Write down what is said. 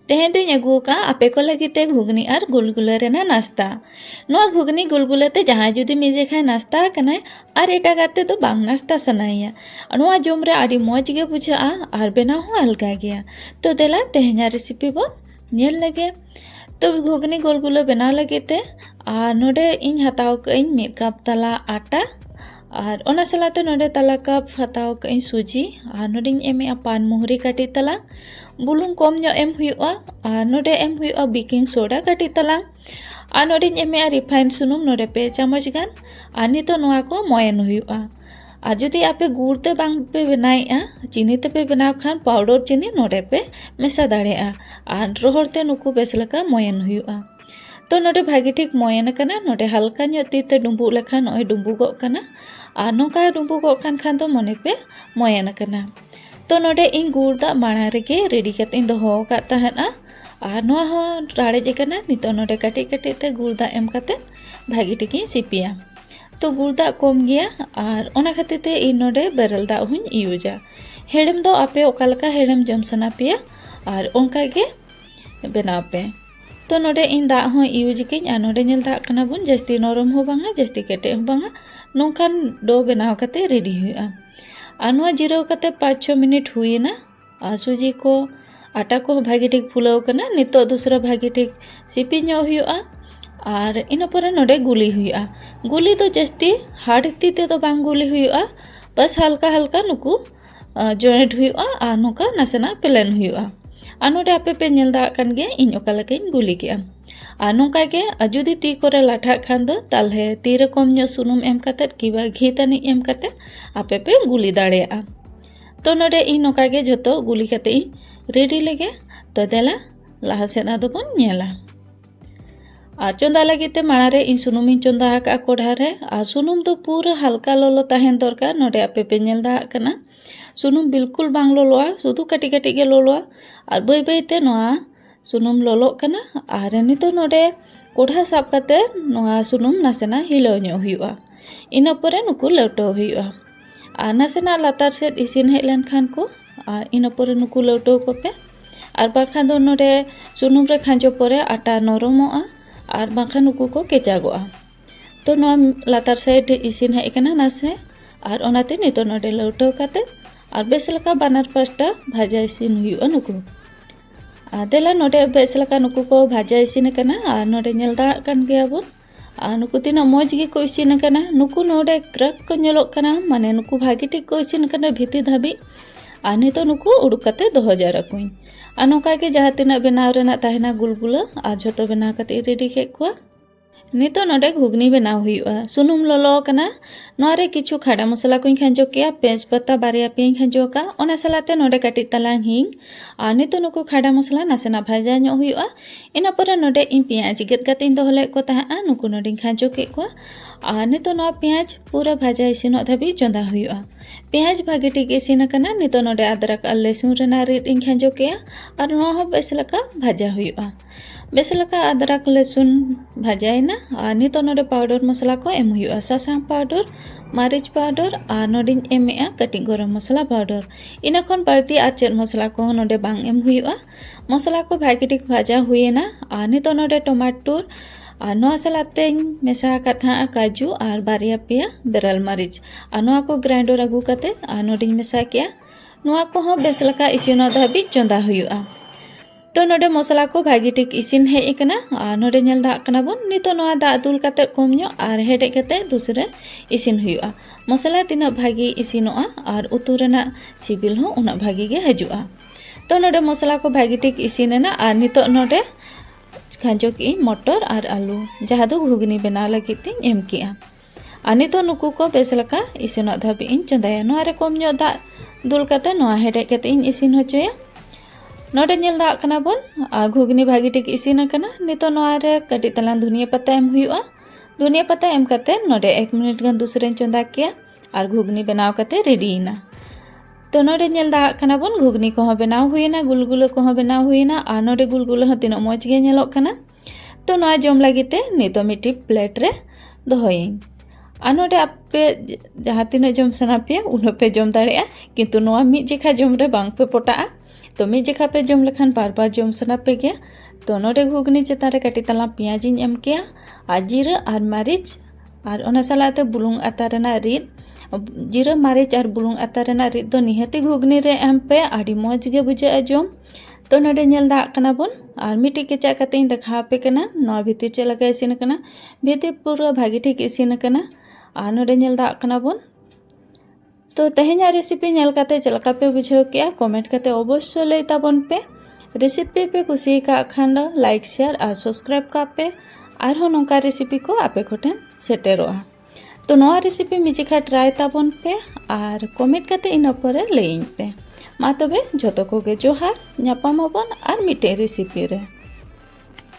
तेहें दुई अगू का आपे को लगिते घुगनी और गुलगुले रेना नाश्ता नोआ घुगनी गुलगुले ते जहाँ जुदी मिजे खाए नाश्ता कनाय और एटागाते तो बांग नाश्ता सनाइया नोआ जोम रे आडी मौज गे बुझा और बेनाव हो अलगा गया। तो देला तेहें रेसिपी बो नेल लगे। तो घुगनी गुलगुले बनाव लगिते और नोडे इन हताव कई मिड कप तला आटा और ओना सलाते नोडे तला कप हताव कई सुजी और नोडे एमे पान मुहरी काटी तला बुलुंग कम जो एम हुआ और नोडे एम हुआ बेकिंग सोडा काटी तला और नोडे एमे रिफाइन सुनुम नोडे पे चामच गान और नितो नोआ को मोयन हुआ। और जुदी आपे गुड़ ते बांग पे बनाएआ चीनी ते पे बनाव खान पाउडर चीनी नोडे पे मेसा दाड़ेआ और रोहर ते नुकु बेस लका मोयन हुआ। तो नोडे भागी ठीक मोयन कना नोडे हल्का ᱧᱚᱜ तीते डुम्बुग लेखा नोय डुम्बुगोग कना और नोका डुम्बुगोग खान तो मने पे मोयन कना। तो नोडे इन गुड़ दा माड़ा रेगे रेडी कते इन दोहो का तहना और नोआ हो राड़े कना नितो नोडे कटी कटी ते गुड़ दा एम कते भागी ठीक सिपिया। तो गुड़ दा कम गया और ओना खातिर ते इन नोडे बेरल दा हुन यूजा। हेड़म दो आपे ओका लका हेड़म जम सना पिया और ओंका गे बनाव पे। तो नोडे इन दा हो यूज किन और नोडे नेल दा कना बुन जस्ती नरम हो बांगा जस्ती केटे हो बांगा नोंखान डो बनाव कते रेडी हुआ। और नोआ जिराव कते 5-6 मिनट हुईना और सुजी को आटा को भागी ठीक फुलाव कना नितो दूसरा भागी ठीक सिपी ᱧᱚᱜ हुआ। और इन पर नोडे गुली हुआ। गुली तो जस्ती हाड़ती ते तो बांग गुली हुआ बस हल्का हल्का नुकु जॉइंट हुआ और नोका नासेना प्लेन हुआ। और नोडे आपे पे नेल दा कान गे इन ओका लकाइन गुली के और नोका गे जुदी ती करे लाठा खान दो तालहे ती रकम ᱧᱚᱜ सुनुम एम कते किबा घी तानी एम कते आपे पे गुली दाड़ेआ। तो नोडे इन ओका गे जतो गुली कते इन रेडी लगे। तो देला लाहा सेना दो बन नेला और चंदा लगिते माड़ारे इन सुनुम इन चंदा का कोढ़ा रे और सुनुम तो पूरा हल्का लोलो तहन दरकार नोडे आपे पे नेल दा कना सुनुम बिल्कुल बांग लोलोआ शुधु कटी कटी गे लोलोआ और बै बैते नोआ सुनुम लोलो कना और नितो नोडे कोढ़ा साब कते नोआ सुनुम नासेना हिलाव ᱧᱚᱜ हुआ। इन परे नुकु लौटो हुआ और नासेना लातार सेट इसिन हेज लेन खान को और इन परे नुकु लौटो को पे और बाखान दो नोडे सुनुम रे खांजो परे आटा नरमोआ और बाखान नुकु को केचागोआ। तो नोआ लातार सेट इसिन हेज कना नासे और ओनाते नितो नोडे लौटो कते और बेस लका बानार पास्टा भाजा इसिन हुआ नुकु। देला नोडे बेस लका नुकु को भाजा इसिन कना और नोडे नेल दा कान गया बोन और नुकु तीना मौज गे को इसिन कना नुकु नोडे क्रक को नेलोग कना माने नुकु भागी ठीक को इसिन कना भीती धाबी और नितो नुकु उडुक कते दोहो जारा कुई और नोका के जहाँ तीना बनाव रेना ताहेना गुलगुला और झोतो बनाव कते रेडी के कुआ। नितो नोडे घुगनी बनाव हुआ। सुनुम लोलो कना नोरे किछु खाड़ा मसला को खांजो के पेज पत्ता बारिया पे खांजो का ओना सलाते नोडे कटी तलांग हिंग और नितो नुकु खाड़ा मसला नासेना भाजा ᱧᱚᱜ हुआ। इन पर नोडे इन पेंयाज गेद कते इन दोहले को ताहा नुकु नोडे खांजो के को और नितो नो पेंयाज पूरा भाजा इसिनो धाबी चंदा हुआ। पेंयाज भागी ठीक इसिन कना नितो नोडे अदरक और लहसुन रेना रिद इन खांजो के और नो हो बेस लका भाजा हुआ। बेस लका अदरक लहसुन भाजाइना और नितो नोडे पाउडर मसला को एम हुआ। सासांग पाउडर मारिच पाउडर और नोडे एमेआ कटी गरम मसला पाउडर इन खन बाड़ती और चेद मसला को नोडे बांग एम हुआ। मसला को भागी ठीक भाजा हुएना और नितो नोडे टमाटर और नोआ सलाते मेसा कथा काजू और बारिया पिया बेरल मरीच और नोआ को ग्राइंडर अगू कते और नोडे मेसा किया नोआ को हो बेस लका इसिनो धाबी चंदा हुआ। तो नोडे मसला को भागी ठीक इसिन हेज कना और नोडे नेल दा कना बोन नितो नोआ दा दुल कते कम ᱧᱚᱜ और हेडे कते दूसरे इसिन हुआ। मसला तीना भागी इसिनोआ और उतु रेना सिबिल हो उना भागी गे हजुआ। तो नोडे मसला को भागी ठीक इसिनेना और नितो नोडे खांजो की मटर और आलू जहाँ दो घुगनी बनाव लगी तीन एम किया और नितो नुकु को बेस लका इसिनो धाबी इन चंदाया नोआ रे कम ᱧᱚᱜ दा दुल कते नोआ हेडे कते इन इसिन होचोया। नोडे नेल दा कना बोन घुगनी भागी ठीक इसिन कना नितो नोआ रे कटी तलान धनिया पत्ता एम हुआ। धनिया पत्ता एम कते नोडे 1 मिनट गन दूसरे चंदा किया और घुगनी बनाव कते रेडी ना। तो नोडे नेल दा कना बोन घुगनी को हो बनाव हुईना गुलगुले को हो बनाव हुईना और नोडे गुलगुले हो तीनो मौज गे नेलोग कना। तो नोआ जम लगिते नितो मिट्टी प्लेट रे दोहोयिन ᱟᱨ ᱱᱚᱰᱮ ᱟᱯᱮ ᱡᱟᱦᱟᱸ ᱛᱤᱱᱟᱹᱜ ᱡᱚᱢ ᱥᱟᱱᱟ ᱯᱮᱭᱟ ᱩᱱᱟᱹᱜ ᱯᱮ ᱡᱚᱢ ᱫᱟᱲᱮᱭᱟᱜᱼᱟ, ᱠᱤᱱᱛᱩ ᱱᱚᱣᱟ ᱢᱤᱫ ᱡᱮᱠᱷᱟ ᱡᱚᱢ ᱨᱮ ᱵᱟᱝ ᱯᱮ ᱯᱚᱴᱟᱜᱼᱟ। ᱛᱚ ᱢᱤᱫ ᱡᱮᱠᱷᱟ ᱯᱮ ᱡᱚᱢ ᱞᱮᱠᱷᱟन ᱵᱟᱨ ᱵᱟᱨ ᱡᱚᱢ ᱥᱟᱱᱟ ᱯᱮ ᱜᱮᱭᱟ। ᱛᱚ ᱱᱚᱰᱮ ᱜᱷᱩᱜᱽᱱᱤ ᱪᱮᱛᱟन ᱨᱮ ᱠᱟᱹᱴᱤᱡ ᱛᱟᱞᱟᱝ ᱯᱮᱸᱭᱟᱡᱤᱧ ᱮᱢ ᱠᱮᱜᱼᱟ ᱟᱨ ᱡᱤᱨᱟᱹ ᱟᱨ ᱢᱟᱹᱨᱤᱪ ᱟᱨ ᱚᱱᱟ ᱥᱟᱞᱟᱜ ᱛᱮ ᱵᱩᱞᱩᱝ ᱟᱛᱟ ᱨᱮᱱᱟᱜ ᱨᱤᱫ। ᱡᱤᱨᱟᱹ ᱢᱟᱹᱨᱤᱪ ᱟᱨ ᱵᱩᱞᱩᱝ ᱟᱛᱟ ᱨᱮᱱᱟᱜ ᱨᱤᱫ ᱫᱚ ᱱᱤᱦᱟᱹᱛᱤ ᱜᱷᱩᱜᱽᱱᱤ ᱨᱮ ᱮᱢ ᱯᱮ, ᱟᱹᱰि ᱢᱚᱡᱽ ᱜᱮ ᱵᱩᱡᱷᱟᱹᱜᱼᱟ ᱡᱚᱢ। तो नोडे नेल दाग कना बोन और मिट्टी केचा कते देखा पे कना नवा भीतर चे लगा इसिन कना भीतर पूरा भागी ठीक इसिन कना और नोडे नेल दाग कना बोन। तो तेहेኛ रेसिपी नेल कते चलका पे बुझाव के कमेंट कते अवश्य लई ताबन पे। रेसिपी पे कुसी का खान लाइक शेयर और सब्सक्राइब का पे और हो नोका रेसिपी को आपे कोठेन सेटेरोआ। तो नवा रेसिपी मिजिखा ट्राई ताबन पे और कमेंट कते इना परे लईन पे। मा तबे जतो कोगे जोहार, ᱧᱟᱯᱟᱢᱟᱵᱚᱱ ᱟᱨ ᱢᱤᱫᱴᱮᱱ ᱨᱮᱥᱤᱯᱤ ᱨᱮ।